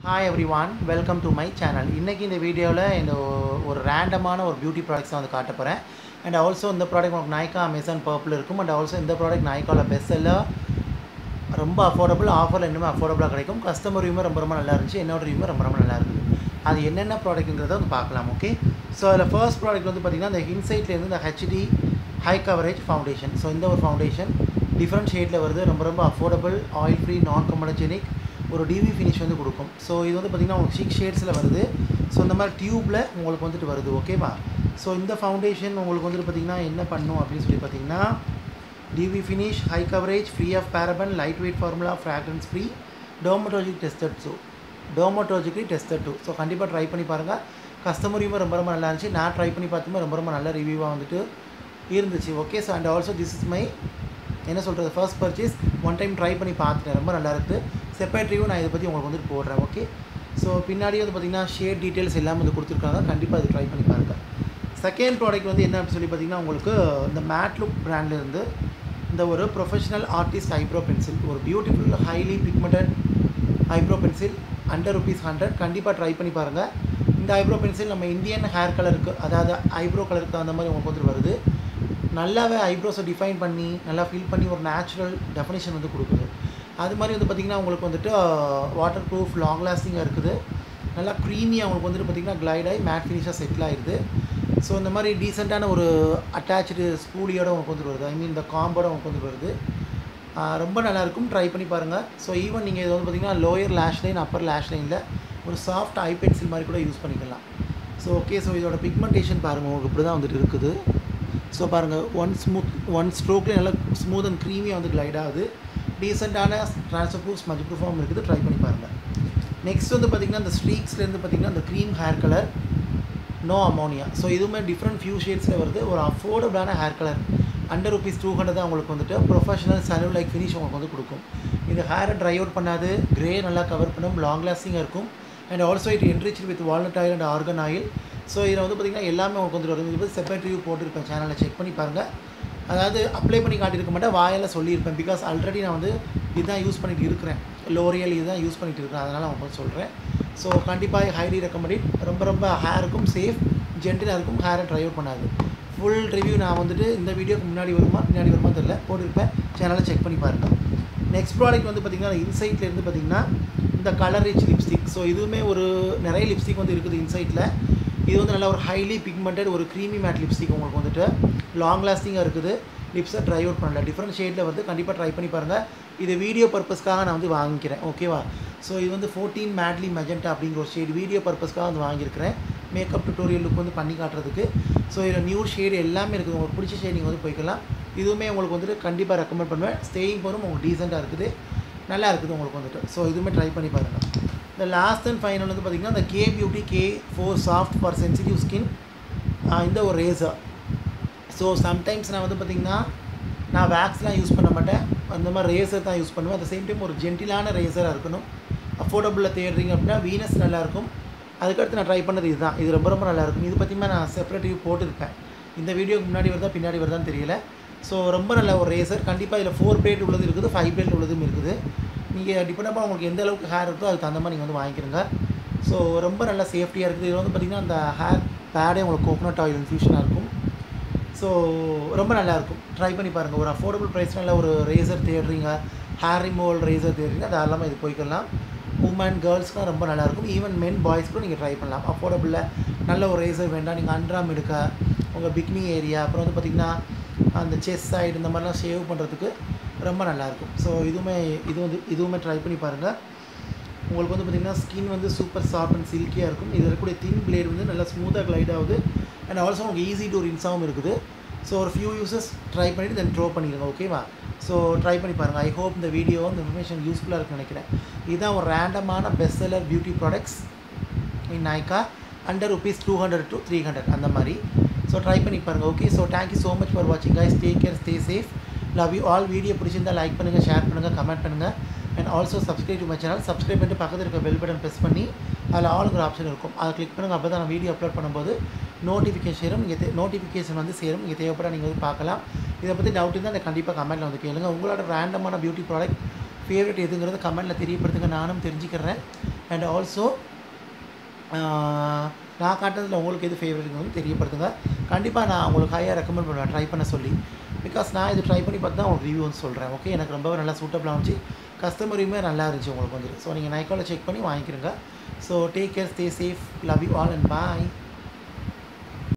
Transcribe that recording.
Hi everyone, welcome to my channel. இன்னைக்கு இந்த வீடியோல இந்த ஒரு ரேண்டமான ஒரு பியூட்டி ப்ராடக்ட்ஸ் வந்து காட்ட போறேன். And also இந்த ப்ராடக்ட் உங்களுக்கு Nykaa Amazon Purple இருக்கும். And also இந்த ப்ராடக்ட் Nykaa பெஸ்ட் செல்லர், ரொம்ப அஃபோர்டபுள், ஆஃபர்ல இன்னும் அஃபோர்டபுளா கிடைக்கும். கஸ்டமர் ரிவ்யூ ரொம்ப நல்லா இருந்துச்சு. என்னோட ரிவ்யூ ரொம்ப நல்லா இருந்துது. அது என்னென்ன ப்ராடக்ட்ங்கறத வந்து பார்க்கலாம். ஓகே. சோ அதுல ஃபர்ஸ்ட் ப்ராடக்ட் வந்து பாத்தீங்கன்னா இந்த இன்சைட்ல இருந்து இந்த HD high coverage foundation. So இந்த ஒரு ஃபவுண்டேஷன் டிஃபரண்ட் ஷேட்ல வருது. ரொம்ப அஃபோர்டபுள், ஆயில் ஃப்ரீ, நான் கமடோஜெனிக், ஒரு டிவி ஃபினிஷ் வந்து கொடுக்கும். ஸோ இது வந்து பார்த்திங்கன்னா உங்களுக்கு 6 ஷேட்ஸில் வருது. ஸோ இந்த மாதிரி டியூப்பில் உங்களுக்கு வந்துட்டு வருது. ஓகேவா? ஸோ இந்த ஃபவுண்டேஷன் உங்களுக்கு வந்துட்டு பார்த்திங்கன்னா என்ன பண்ணும் அப்படின்னு சொல்லி பார்த்தீங்கன்னா, dewy finish, high coverage, free of paraben, light weight formula, fragrance free, dermatologic tested too. So கண்டிப்பாக ட்ரை பண்ணி பாருங்கள். கஸ்டமர் ரிவ்யூ ரொம்ப நல்லா இருந்துச்சு. நான் ட்ரை பண்ணி பார்த்துமே ரொம்ப நல்ல ரிவ்யூவாக வந்துட்டு இருந்துச்சு. Okay. So and also this is my என்ன சொல்கிறது first purchase. One time try பண்ணி பார்த்துட்டேன், ரொம்ப நல்லா இருக்குது. செப்பரேட் ரிவ்யூ நான் இதை பற்றி உங்களுக்கு வந்துட்டு போடுறேன். ஓகே. ஸோ பின்னாடி வந்து பார்த்திங்கன்னா ஷேட் டீட்டெயில்ஸ் எல்லாமே வந்து கொடுத்துருக்காங்க. கண்டிப்பாக அது ட்ரை பண்ணி பாருங்கள். செகண்ட் ப்ராடக்ட் வந்து என்ன அப்படின்னு சொல்லி பார்த்திங்கன்னா, உங்களுக்கு இந்த மேட் லுக் பிராண்ட்லேருந்து இந்த ஒரு ப்ரொஃபஷனல் ஆர்டிஸ்ட் ஐப்ரோ பென்சில், ஒரு beautiful highly pigmented eyebrow pencil under ₹100. கண்டிப்பாக ட்ரை பண்ணி பாருங்கள். இந்த ஐப்ரோ பென்சில் நம்ம இந்தியன் ஹேர் கலருக்கு, அதாவது ஐப்ரோ கலருக்கு அந்த மாதிரி உங்களுக்கு வந்துட்டு வருது. நல்லாவே ஐப்ரோஸை டிஃபைன் பண்ணி நல்லா ஃபில் பண்ணி ஒரு நேச்சுரல் டெஃபினிஷன் வந்து கொடுக்குது. அது மாதிரி வந்து பார்த்திங்கன்னா உங்களுக்கு வந்துட்டு வாட்டர் ப்ரூஃப், லாங் லாஸ்டிங்காக இருக்குது. நல்லா க்ரீமியாக உங்களுக்கு வந்துட்டு பார்த்திங்கன்னா க்ளைட் ஆகி மேட் ஃபினிஷாக செட்டில் ஆகிடுது. ஸோ இந்த மாதிரி டீசெண்டான ஒரு அட்டாச்சு ஸ்பூலியோட உங்களுக்கு வந்துட்டு வருது. ஐ மீன் இந்த காம்போட உங்களுக்கு வந்துட்டு வருது. ரொம்ப நல்லாயிருக்கும். ட்ரை பண்ணி பாருங்கள். ஸோ ஈவன் நீங்கள் இது வந்து பார்த்திங்கன்னா லோயர் லேஷ் லைன், அப்பர் லேஷ் லைனில் ஒரு சாஃப்ட் ஐ பென்சில் மாதிரி கூட யூஸ் பண்ணிக்கலாம். So okay. ஸோ இதோட பிக்மெண்டேஷன் பாருங்கள், உங்களுக்கு இப்படி தான் வந்துட்டு இருக்குது. ஸோ பாருங்கள், ஒன் ஸ்ட்ரோக்லேயே நல்லா ஸ்மூத் அண்ட் க்ரீமியாக வந்து க்ளைட் ஆகுது. டீசெண்டான ட்ரான்ஸ்ஃபர் ப்ரூஃப், ஸ்மஜ் ப்ரூஃபாகவும் இருக்குது. ட்ரை பண்ணி பாருங்கள். நெக்ஸ்ட் வந்து பார்த்திங்கன்னா இந்த ஸ்ட்ரீக்ஸ்லேருந்து பார்த்திங்கன்னா இந்த cream hair colour, no ammonia. So இதுவுமே டிஃப்ரெண்ட் ஃபியூ ஷேட்ஸில் வருது. ஒரு அஃபோர்டபுளான ஹேர் கலர், அண்டர் ₹200 தான் உங்களுக்கு வந்துட்டு ப்ரொஃபஷனல் சலூன் லைக் ஃபினிஷ் உங்களுக்கு வந்து கொடுக்கும். இந்த ஹேரை ட்ரை அவுட் பண்ணாது, க்ரே நல்லா கவர் பண்ணும், லாங் லாஸ்டிங்காக இருக்கும். And also it enrich with walnut oil and organ oil. So இதில் வந்து பார்த்திங்கன்னா எல்லாமே உங்களுக்கு வந்துட்டு வரும். இது செப்பரேட் ரிவ்யூ போட்டிருப்பேன், சேனலில் செக் பண்ணி பாருங்கள். அதாவது அப்ளை பண்ணி காட்டியிருக்க மாட்டேன், வாயில் சொல்லியிருப்பேன். பிகாஸ் ஆல்ரெடி நான் வந்து இதுதான் யூஸ் பண்ணிட்டு இருக்கிறேன், லோரியல் இதுதான் யூஸ் பண்ணிட்டு இருக்கிறேன். அதனால் அவங்க சொல்கிறேன். ஸோ கண்டிப்பாக ஹைலி ரெக்கமெண்டட். ரொம்ப ஹேருக்கும் சேஃப், ஜென்டிலாக இருக்கும், ஹேரை ட்ரை அவுட் பண்ணாது. ஃபுல் ரிவ்யூ நான் வந்துட்டு இந்த வீடியோக்கு முன்னாடி வருமா தெரியல, போட்டிருப்பேன், சேனலை செக் பண்ணி பாருங்கள். நெக்ஸ்ட் ப்ராடக்ட் வந்து பார்த்திங்கன்னா இன்சைட்லேருந்து பார்த்திங்கன்னா இந்த கலர் ரிச் லிப்ஸ்டிக். ஸோ இதுவுமே ஒரு நிறைய லிப்ஸ்டிக் வந்து இருக்குது இன்சைட்டில். இது வந்து நல்லா ஒரு ஹைலி பிக்மெண்டட் ஒரு க்ரீமி மேட் லிப்ஸ்டிக் உங்களுக்கு வந்துட்டு லாங் லாஸ்டிங்காக இருக்குது. லிப்ஸை ட்ரை அவுட் பண்ணல, டிஃப்ரெண்ட் ஷேடில் வந்து கண்டிப்பாக ட்ரை பண்ணி பாருங்கள். இது வீடியோ பர்பஸ்க்காக நான் வந்து வாங்கிக்கிறேன். ஓகேவா? ஸோ இது வந்து 14 மேட்லி மெஜெண்டா அப்படிங்கிற ஒரு ஷேட் வீடியோ பர்பஸ்க்காக வந்து வாங்கியிருக்கிறேன், மேக்கப் டுட்டோரியல் லுக் வந்து பண்ணி காட்டுறதுக்கு. ஸோ இதில் நியூ ஷேடு எல்லாமே இருக்குது. உங்களுக்கு பிடிச்ச ஷேட் நீங்கள் வந்து போய்க்கலாம். இதுவுமே உங்களுக்கு வந்துட்டு கண்டிப்பாக ரெக்கமெண்ட் பண்ணுவேன். ஸ்டேயிங் போகும், உங்களுக்கு டீசெண்டாக இருக்குது, நல்லா இருக்குது உங்களுக்கு வந்துட்டு. ஸோ இதுவுமே ட்ரை பண்ணி பாருங்கள். இந்த லாஸ்ட் அண்ட் ஃபைனல் வந்து பார்த்திங்கன்னா இந்த K beauty K4 soft for sensitive skin, இந்த ஒரு ரேசர். ஸோ சம்டைம்ஸ் நான் வந்து பார்த்திங்கன்னா நான் வேக்ஸ்லாம் யூஸ் பண்ண மாட்டேன், அந்த மாதிரி ரேசர் தான் யூஸ் பண்ணுவேன். அட் சேம் டைம் ஒரு ஜென்டிலான ரேசராக இருக்கணும். அஃபோர்டபுளில் தேடுறீங்க அப்படின்னா வீனஸ் நல்லாயிருக்கும். அதுக்கடுத்து நான் ட்ரை பண்ணது இதுதான். இது ரொம்ப நல்லாயிருக்கும். இது பற்றியுமே நான் செப்பரேட் ரிவ்யூ போட்டிருப்பேன். இந்த வீடியோக்கு முன்னாடி வருதா பின்னாடி வருதான்னு தெரியல. ஸோ ரொம்ப நல்ல ஒரு ரேசர். கண்டிப்பாக இதில் 4 பிளேட் உள்ளது இருக்குது, 5 பிளேட் உள்ளதும் இருக்குது. நீங்கள் டிபெண்டப்பாக உங்களுக்கு எந்த அளவுக்கு ஹேர் இருக்கோ அதுக்கு தகுந்த மாதிரி நீங்கள் வந்து வாங்கிக்கிறங்க. ஸோ ரொம்ப நல்ல சேஃப்டியாக இருக்குது. இதில் வந்து பார்த்திங்கன்னா அந்த ஹேர் பேடே உங்களுக்கு கோகோனட் ஆயில் இன்ஃபியூஷனாக இருக்கும். ஸோ ரொம்ப நல்லாயிருக்கும். ட்ரை பண்ணி பாருங்கள். ஒரு அஃபோர்டபுள் ப்ரைஸ்னால ஒரு ரேசர் தேடுறீங்க, ஹேர் ரிமூவல் ரேசர் தேடுறீங்க, அது எல்லாமே இது போய்க்கலாம். உமன் கேர்ள்ஸ்க்குலாம் ரொம்ப நல்லாயிருக்கும். ஈவன் மென் பாய்ஸ் கூட நீங்கள் ட்ரை பண்ணலாம். அஃபோர்டபுளில் நல்ல ஒரு ரேசர் வேண்டாம், நீங்கள் அண்ட்ராம் எடுக்க, உங்கள் பிக்னி ஏரியா, அப்புறம் வந்து பார்த்திங்கன்னா அந்த செஸ்ட் சைடு இந்த மாதிரிலாம் ஷேவ் பண்ணுறதுக்கு ரொம்ப நல்லாயிருக்கும். ஸோ இதுவுமே ட்ரை பண்ணி பாருங்கள். உங்களுக்கு வந்து பார்த்திங்கன்னா ஸ்கின் வந்து சூப்பர் சாஃப்ட் அண்ட் சில்கியாக இருக்கும். இதில் இருக்கக்கூடிய தின் பிளேட் வந்து நல்லா ஸ்மூத்தாக க்ளைட் ஆகுது. அண்ட் ஆல்சோ உங்களுக்கு ஈஸி டு ரின்ஸாகவும் இருக்குது. ஸோ ஒரு ஃபியூ யூசஸ் ட்ரை பண்ணிவிட்டு தென் த்ரோ பண்ணிடுங்க. ஓகேவா? ஸோ ட்ரை பண்ணி பாருங்கள். ஐ ஹோப் இந்த வீடியோ இந்த இன்ஃபர்மேஷன் யூஸ்ஃபுல்லாக இருக்குன்னு நினைக்கிறேன். இதுதான் ஒரு ரேண்டமான best seller beauty products in Nykaa, under ₹200 to 300 அந்த மாதிரி. ஸோ ட்ரை பண்ணி பாருங்கள். Okay. So thank you so much for வாட்சிங் guys. Take care, stay safe, love you all. Video பிடிச்சிருந்தால் லைக் பண்ணுங்கள், ஷேர் பண்ணுங்கள், கமெண்ட் பண்ணுங்கள். And also subscribe to my channel. Subscribe பண்ணிட்டு பக்கத்தில் இருக்க பெல் பட்டன் ப்ரெஸ் பண்ணி அதில் ஆளுங்கிற ஆப்ஷன் இருக்கும், அதை கிளிக் பண்ணுங்கள். அப்போ தான் நான் வீடியோ அப்லோட் பண்ணும்போது நோட்டிஃபிகேஷன் வந்து சேரும். நீங்கள் தேவைப்பட நீங்கள் வந்து பார்க்கலாம். இதை பற்றி டவுட் இருந்தால் அதை கண்டிப்பாக கமெண்ட்டில் வந்து கேளுங்க. உங்களோட ரேண்டமான பியூட்டி ப்ராடக்ட் ஃபேவரட் எதுங்கிறது கமெண்ட்டில் தெரியப்படுத்துங்க, நானும் தெரிஞ்சுக்கிறேன். அண்ட் ஆல்சோ நான் காட்டுறதுல உங்களுக்கு எது ஃபேவரட்னு வந்து தெரியப்படுத்துங்க. கண்டிப்பாக நான் உங்களுக்கு ஹையாக ரெக்கமெண்ட் பண்ணுவேன் ட்ரை பண்ண சொல்லி. பிகாஸ் நான் இது ட்ரை பண்ணி பார்த்து தான் உங்களுக்கு ரிவ்யூ வந்து சொல்கிறேன். ஓகே, எனக்கு ரொம்பவே நல்லா சூட்டபுளாக இருந்துச்சு, கஸ்டமருமே நல்லா இருந்துச்சு உங்களுக்கு வந்துட்டு. ஸோ நீங்கள் நைக்காவில் செக் பண்ணி வாங்கிக்கிறங்க. So take care, stay safe, love you all and bye.